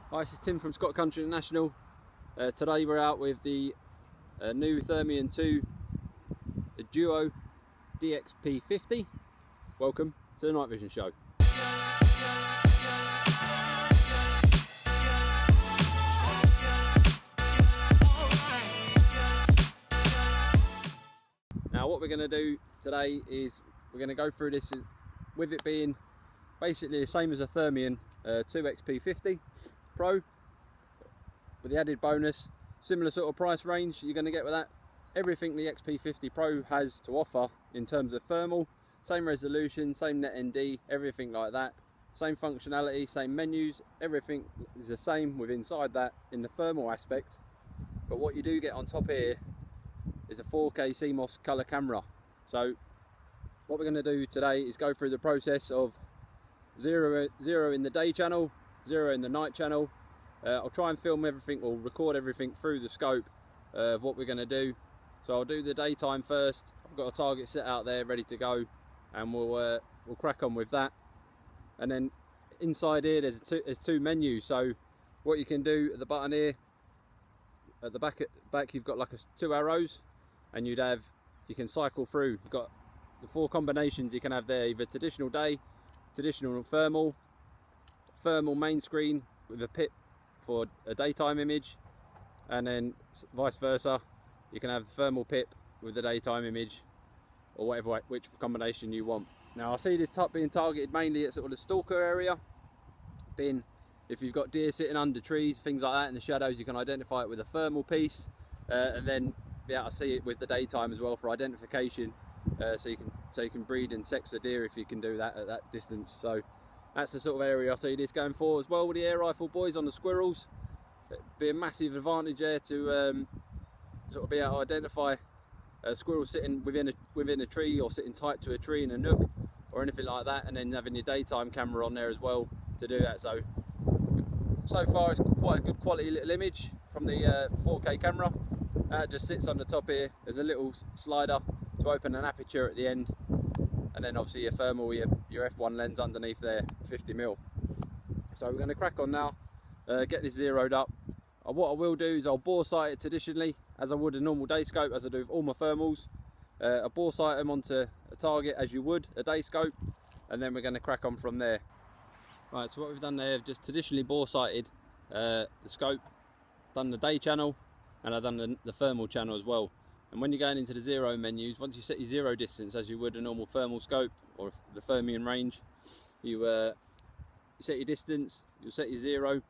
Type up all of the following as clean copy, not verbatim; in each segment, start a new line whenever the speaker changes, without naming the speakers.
Hi, this is Tim from Scott Country International. Today we're out with the new Thermion 2 Duo DXP50. Welcome to the Night Vision Show. Now what we're going to do today is we're going to go through this with it being basically the same as a Thermion 2XP50 Pro, with the added bonus, similar sort of price range you're going to get with that. Everything the XP50 Pro has to offer in terms of thermal, same resolution, same net ND, everything like that, same functionality, same menus, everything is the same with inside that in the thermal aspect. But what you do get on top here is a 4K CMOS colour camera. So what we're going to do today is go through the process of zero in the day channel, 0 in the night channel. I'll try and film everything or record everything through the scope of what we're going to do. So I'll do the daytime first. I've got a target set out there ready to go, and we'll crack on with that. And then inside here there's two menus. So what you can do at the button here, at the back you've got like two arrows, and you can cycle through. You've got the 4 combinations you can have there, either traditional day, traditional thermal main screen with a pip for a daytime image, and then vice versa, you can have thermal pip with the daytime image, or which combination you want. Now I see this being targeted mainly at sort of the stalker area, being if you've got deer sitting under trees, things like that in the shadows, you can identify it with a thermal piece, and then be able to see it with the daytime as well for identification, so you can breed and sex the deer if you can do that at that distance. So that's the sort of area I see this going for, as well with the air rifle boys on the squirrels. It'd be a massive advantage there to sort of be able to identify a squirrel sitting within a tree, or sitting tight to a tree in a nook or anything like that, and then having your daytime camera on there as well to do that. So far it's quite a good quality little image from the 4K camera. It just sits on the top here. There's a little slider to open an aperture at the end, and then obviously your thermal, your f1 lens underneath there, 50mm. So we're going to crack on now, get this zeroed up. What I will do is I'll bore sight it traditionally, as I would a normal day scope, as I do with all my thermals. I bore sight them onto a target as you would a day scope, and then we're going to crack on from there. Right, so what we've done there, I've just traditionally bore sighted the scope, done the day channel, and I've done the thermal channel as well. And when you're going into the 0 menus, once you set your 0 distance as you would a normal thermal scope or the Thermion range, you set your distance, you'll set your 0, and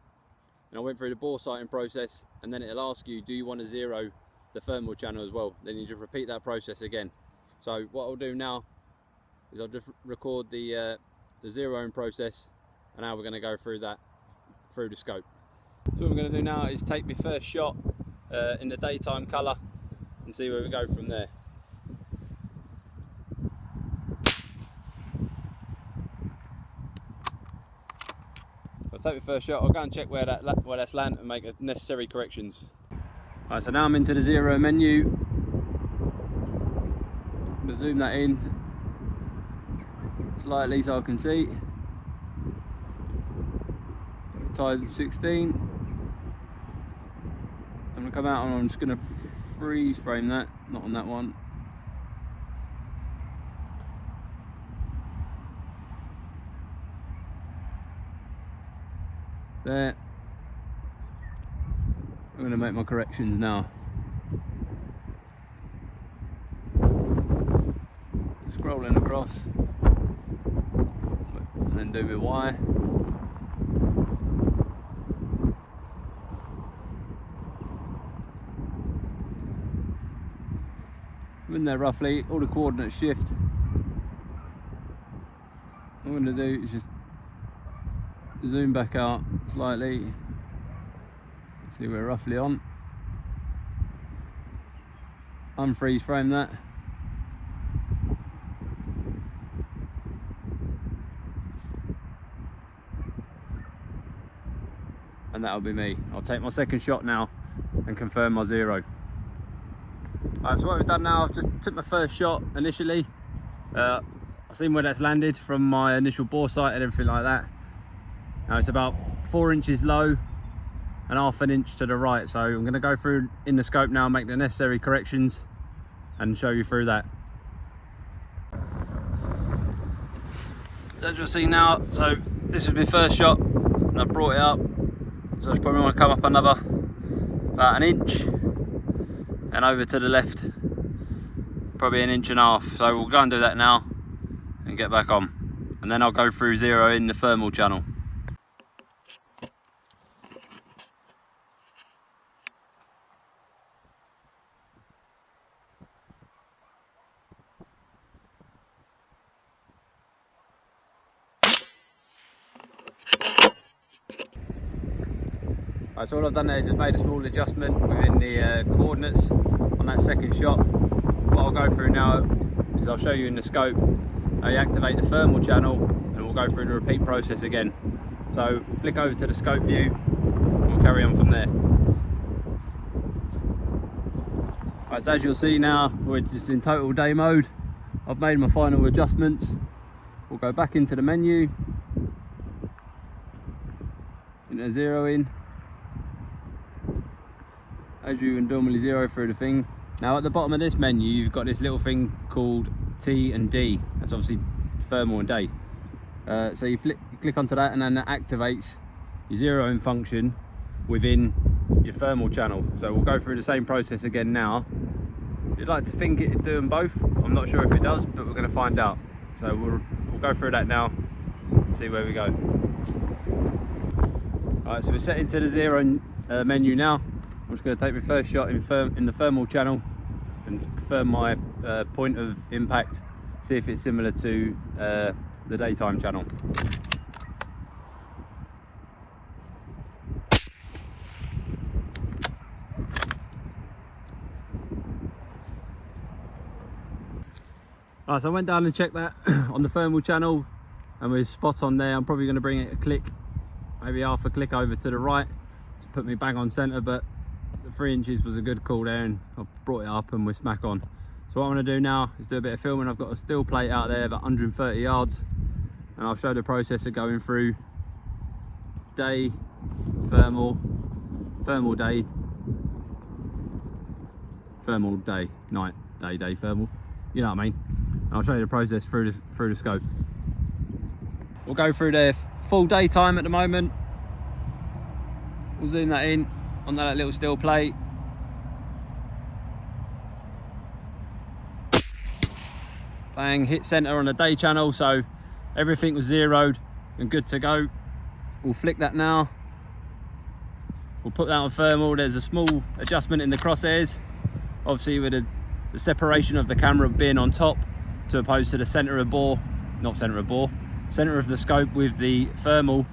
I went through the bore sighting process, and then it'll ask you, do you want to 0 the thermal channel as well? Then you just repeat that process again. So what I'll do now is I'll just record the 0ing process, and now we're going to go through that through the scope. So what I'm going to do now is take my first shot in the daytime colour and see where we go from there. I'll take the first shot, I'll go and check where that's landed and make necessary corrections. Right, so now I'm into the 0 menu. I'm going to zoom that in slightly so I can see. Size of 16. I'm going to come out and I'm just going to freeze frame that, not on that one. There. I'm going to make my corrections now. Scrolling across, and then do my Y. I'm in there roughly, all the coordinates shift. What I'm going to do is just zoom back out slightly, see we're roughly on. Unfreeze frame that. And that'll be me. I'll take my second shot now and confirm my 0. Right, so what we've done now, I've just took my first shot initially. I've seen where that's landed from my initial bore sight and everything like that. Now it's about 4 inches low 1/2 inch to the right. So I'm going to go through in the scope now, make the necessary corrections and show you through that. As you'll see now, so this was my first shot and I brought it up, so it's probably want to come up about 1 inch, and over to the left probably 1.5 inches. So we'll go and do that now and get back on, and then I'll go through zero in the thermal channel. Right, so all I've done there is just made a small adjustment within the coordinates on that second shot. What I'll go through now is I'll show you in the scope how you activate the thermal channel, and we'll go through the repeat process again. So we'll flick over to the scope view and we'll carry on from there. Right, so as you'll see now, we're just in total day mode. I've made my final adjustments. We'll go back into the menu, into zero in, as you would normally zero through the thing. Now at the bottom of this menu you've got this little thing called T and D. That's obviously thermal and day. So you click onto that, and then that activates your zeroing function within your thermal channel. So we'll go through the same process again now. You'd like to think it'd do them both. I'm not sure if it does, but we're going to find out. So we'll go through that now and see where we go. Alright, so we're set into the zero menu now. I'm just going to take my first shot in the thermal channel and confirm my point of impact, see if it's similar to the daytime channel. Right, so I went down and checked that on the thermal channel and we're spot on there. I'm probably going to bring it a click, maybe half a click over to the right to put me bang on centre, but the 3 inches was a good call there, and I brought it up and we're smack on. So what I'm going to do now is do a bit of filming. I've got a still plate out there about 130 yards, and I'll show the process of going through day, thermal day, thermal day, night, day, thermal. You know what I mean? And I'll show you the process through the scope. We'll go through the full daytime at the moment. We'll zoom that in on that little still plate. Bang, hit center on the day channel, so everything was zeroed and good to go. We'll flick that now. We'll put that on thermal. There's a small adjustment in the crosshairs, obviously with the separation of the camera being on top to opposed to the center of bore, not center of bore, center of the scope with the thermal.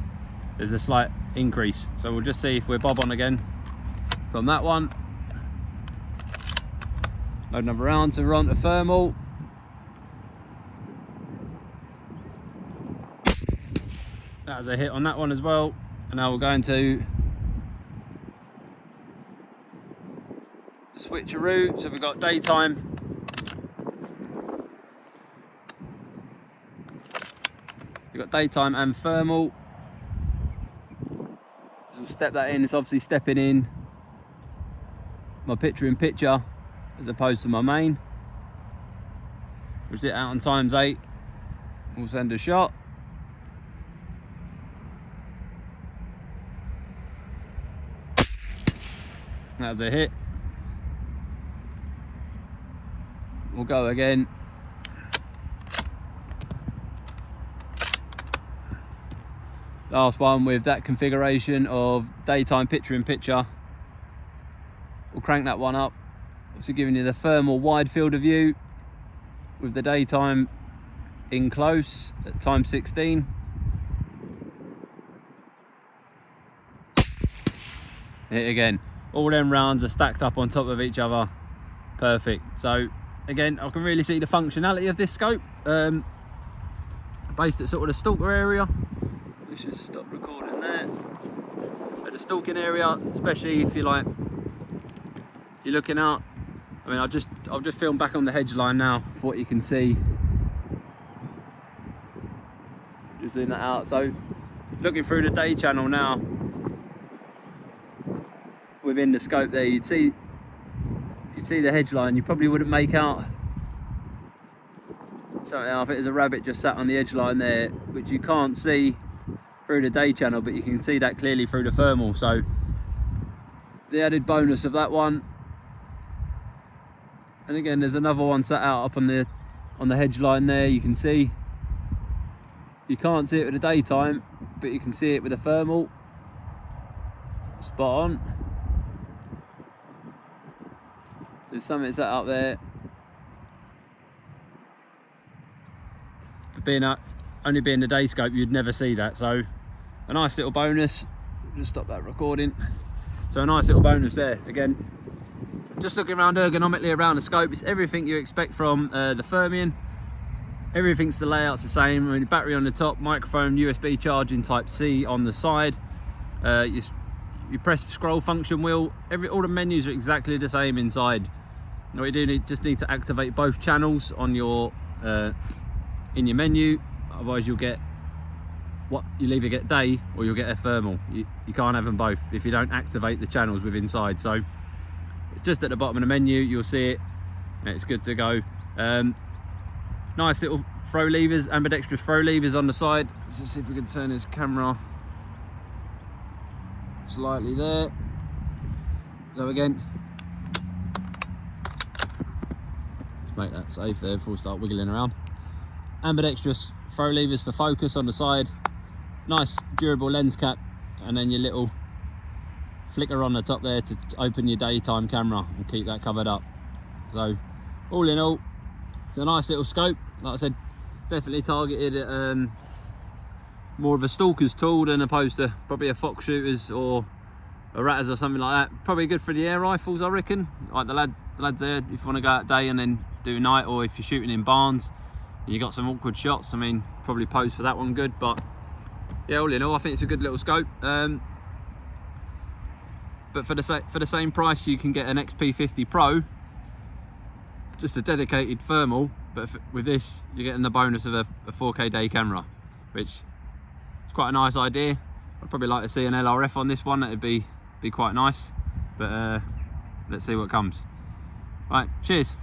There's a slight increase, so we'll just see if we're bob on again from that one. Load another round, so we're on to thermal. That was a hit on that one as well, and now we're going to switcheroo. So we've got daytime, and thermal. So we'll step that in. It's obviously stepping in my picture-in-picture as opposed to my main. We'll sit out on ×8. We'll send a shot. That was a hit. We'll go again. Last one with that configuration of daytime picture-in-picture. We'll crank that one up, obviously giving you the thermal wide field of view with the daytime in close at ×16. Hit again. All them rounds are stacked up on top of each other. Perfect. So again, I can really see the functionality of this scope. Based at sort of the stalker area. Let's just stop recording there. At the stalking area, especially if you're looking out. I mean, I'll just film back on the hedge line now for what you can see. Just zoom that out. So looking through the day channel now. within the scope there, you'd see the hedge line. You probably wouldn't make out something. I think there's a rabbit just sat on the edge line there, which you can't see through the day channel, but you can see that clearly through the thermal. So the added bonus of that one. And again, there's another one sat out up on the hedge line there. You can see, you can't see it with the daytime, but you can see it with the thermal. Spot on. So there's something sat out there. But only being the day scope, you'd never see that. So a nice little bonus. Just stop that recording. So a nice little bonus there. Again, just looking around ergonomically around the scope, it's everything you expect from the Thermion. Everything's, the layout's the same. I mean, battery on the top, microphone, USB charging type C on the side. You press scroll function wheel. All the menus are exactly the same inside. What you do, just need to activate both channels on your in your menu. Otherwise, you'll either get day or you'll get a thermal. You can't have them both if you don't activate the channels with inside. So just at the bottom of the menu, you'll see it. It's good to go. Nice little throw levers, ambidextrous throw levers on the side. Let's see if we can turn this camera slightly there. So again, let's make that safe there before we start wiggling around. Ambidextrous throw levers for focus on the side. Nice durable lens cap, and then your little flicker on the top there to open your daytime camera and keep that covered up. So all in all, it's a nice little scope. Like I said, definitely targeted at more of a stalker's tool than opposed to probably a fox shooters or a ratters or something like that. Probably good for the air rifles, I reckon. Like the lads there, if you want to go out day and then do night, or if you're shooting in barns and you got some awkward shots, I mean, probably pose for that one good. But yeah, all in all, I think it's a good little scope. But for the same price, you can get an XP50 Pro, just a dedicated thermal. But with this, you're getting the bonus of a 4K day camera, which is quite a nice idea. I'd probably like to see an LRF on this one. That'd be quite nice. But let's see what comes. Right, cheers.